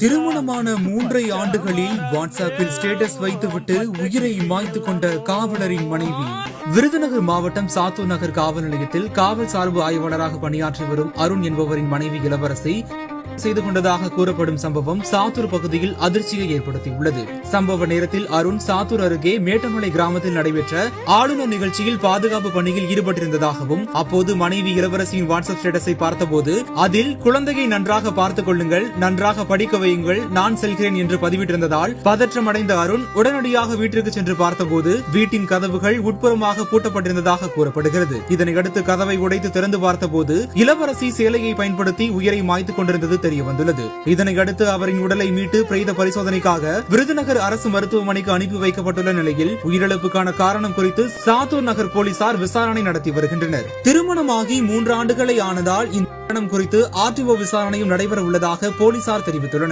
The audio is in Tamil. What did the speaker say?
திருமணமான 3 ஆண்டுகளில் வாட்ஸ்அப்பில் ஸ்டேட்டஸ் வைத்துவிட்டு உயிரை மாய்த்து கொண்ட காவலரின் மனைவி. விருதுநகர் மாவட்டம் சாத்தூர் நகர் காவல் நிலையத்தில் காவல் சார்பு ஆய்வாளராக பணியாற்றி வரும் அருண் என்பவரின் மனைவி இளவரசி செய்து கொண்டதாக கூறப்படும் சம்பவம் சாத்தூர் பகுதியில் அதிர்ச்சியை ஏற்படுத்தியுள்ளது. சம்பவ நேரத்தில் அருண் சாத்தூர் அருகே மேட்டமலை கிராமத்தில் நடைபெற்ற ஆளுநர் நிகழ்ச்சியில் பாதுகாப்பு பணியில் ஈடுபட்டிருந்ததாகவும், அப்போது மனைவி இளவரசியின் வாட்ஸ்அப் ஸ்டேட்டஸை பார்த்தபோது அதில் குழந்தையை நன்றாக பார்த்துக் கொள்ளுங்கள், நன்றாக படிக்க வையுங்கள், நான் செல்கிறேன் என்று பதிவிட்டிருந்ததால் பதற்றமடைந்த அருண் உடனடியாக வீட்டிற்கு சென்று பார்த்தபோது வீட்டின் கதவுகள் உட்புறமாக பூட்டப்பட்டிருந்ததாக கூறப்படுகிறது. இதனையடுத்து கதவை உடைத்து திறந்து பார்த்தபோது இளவரசி சேலையை பயன்படுத்தி உயிரை மாய்த்துக் கொண்டிருந்தது தெரிய வந்துள்ளது. இதனையடுத்து அவரின் உடலை மீட்டு பிரேத பரிசோதனைக்காக விருதுநகர் அரசு மருத்துவமனைக்கு அனுப்பி வைக்கப்பட்டுள்ள நிலையில் உயிரிழப்புக்கான காரணம் குறித்து சாத்தூர் நகர் போலீசார் விசாரணை நடத்தி வருகின்றனர். திருமணமாகி 3 ஆண்டுகளை ஆனதால் இந்த காரணம் குறித்து RTO விசாரணையும் நடைபெற உள்ளதாக போலீசார் தெரிவித்துள்ளனர்.